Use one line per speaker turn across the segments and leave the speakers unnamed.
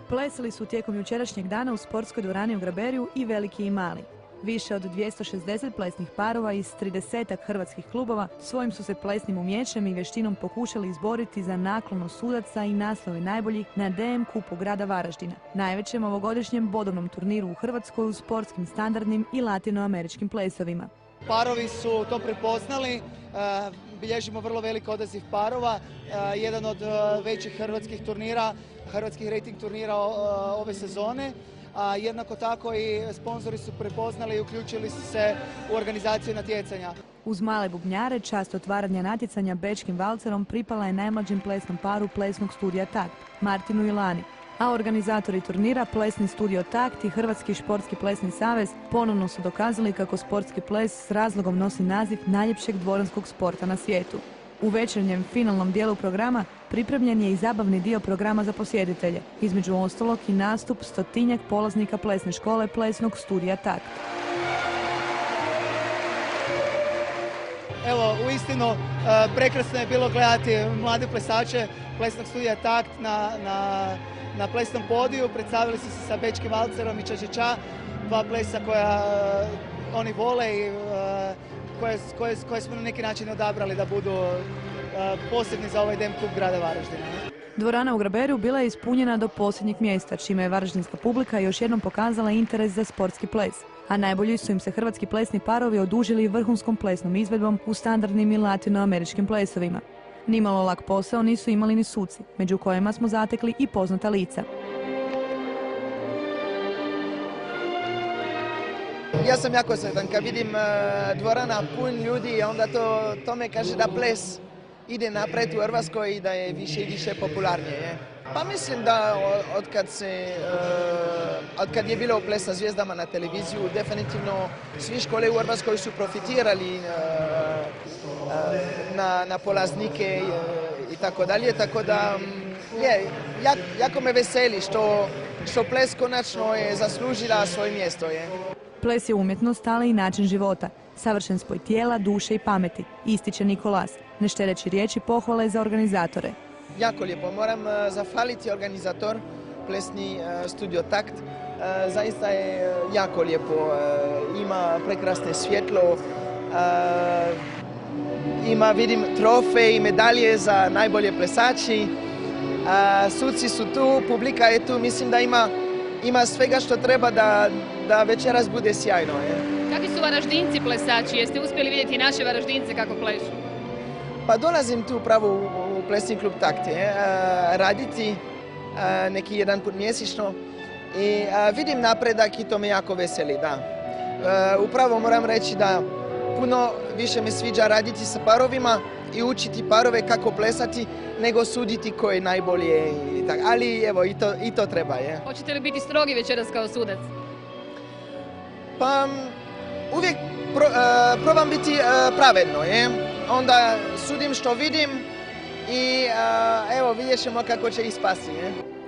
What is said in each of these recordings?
Plesali su tijekom jučerašnjeg dana u sportskoj dvorani u Graberiju i veliki i mali. Više od 260 plesnih parova iz 30-ak hrvatskih klubova svojim su se plesnim umijećem i vještinom pokušali izboriti za naklonost sudaca i naslove najboljih na DM kupu grada Varaždina, najvećem ovogodišnjem bodovnom turniru u Hrvatskoj u sportskim standardnim i latinoameričkim plesovima.
Parovi su to prepoznali, bilježimo vrlo velik odaziv parova, jedan od većih hrvatskih turnira, hrvatskih rating turnira ove sezone. A jednako tako i sponzori su prepoznali i uključili su se u organizaciju natjecanja.
Uz male bubnjare, čast otvaranja natjecanja bečkim valcerom pripala je najmlađem plesnom paru plesnog studija Takt, Martinu i Lani. A organizatori turnira, plesni studio Takt i Hrvatski športski plesni savez ponovno su dokazali kako sportski ples s razlogom nosi naziv najljepšeg dvoranskog sporta na svijetu. U večernjem finalnom dijelu programa pripremljen je i zabavni dio programa za posjetitelje, između ostalog i nastup 100-tinjak polaznika plesne škole plesnog studija Takt.
Evo, uistinu prekrasno je bilo gledati mlade plesače plesnog studija Takt na plesnom podiju. Predstavili su se sa bečkim valcerom i ča-ča-ča, dva plesa koja oni vole i koje smo na neki način odabrali da budu posebni za ovaj DM klub grada Varaždina.
Dvorana u Graberiju bila je ispunjena do posljednjeg mjesta, čime je varaždinska publika još jednom pokazala interes za sportski ples. A najbolji su im se hrvatski plesni parovi odužili vrhunskom plesnom izvedbom u standardnim i latinoameričkim plesovima. Nimalo lak posao nisu imali ni suci, među kojima smo zatekli i poznata lica.
Ja sam jako sretan kad vidim dvorana pun ljudi, onda to me kaže da ples ide naprijed u Hrvatskoj i da je više i više popularnije. Pa mislim da od kad je bilo Ples sa zvijezdama na televiziju, definitivno svi škole u Hrvatskoj su profitirali na polaznike i tako dalje, tako da jako me veseli što ples konačno je zaslužila svoje mjesto.
Ples je umjetnost, ali i način života. Savršen spoj tijela, duše i pameti, ističe Nikolas, ne štedeći riječi pohvale za organizatore.
Jako lijepo. Moram zahvaliti organizator, plesni studio Takt. Zaista je jako lijepo. Ima prekrasne svjetlo, ima, vidim, trofej i medalje za najbolje plesači. Suci su tu, publika je tu, mislim da ima svega što treba da večeras bude sjajno.
Kakvi su Varaždinci plesači? Jeste uspjeli vidjeti naše Varaždince kako plešu?
Pa dolazim tu upravo u plesni klub Takt raditi neki jedan put mjesečno i vidim napredak i to me jako veseli. Da. Upravo moram reći da puno više me sviđa raditi sa parovima i učiti parove kako plesati nego suditi ko je najbolje. Ali evo i to treba.
Hoćete li biti strogi večeras kao sudac?
Pa uvijek probam biti pravedno. Onda sudim što vidim i evo vidjet ćemo kako će ispasti.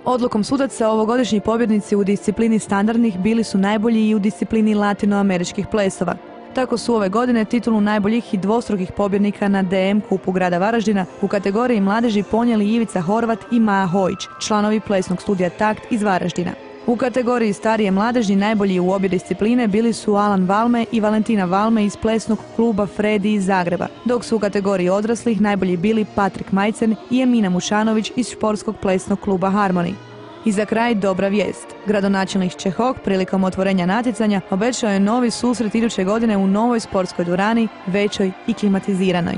Odlukom sudaca ovogodišnji pobjednici u disciplini standardnih bili su najbolji i u disciplini latinoameričkih plesova. Tako su ove godine titulu najboljih i dvostrukih pobjednika na DM kupu grada Varaždina u kategoriji mladeži ponijeli Ivica Horvat i Maja Hojić, članovi plesnog studija Takt iz Varaždina. U kategoriji starije mladeži najbolji u obje discipline bili su Alan Valme i Valentina Valme iz plesnog kluba Fredi iz Zagreba, dok su u kategoriji odraslih najbolji bili Patrik Majcen i Emina Mušanović iz športskog plesnog kluba Harmony. I za kraj dobra vijest. Gradonačelnik Čehok prilikom otvorenja natjecanja obećao je novi susret iduće godine u novoj sportskoj dvorani, većoj i klimatiziranoj.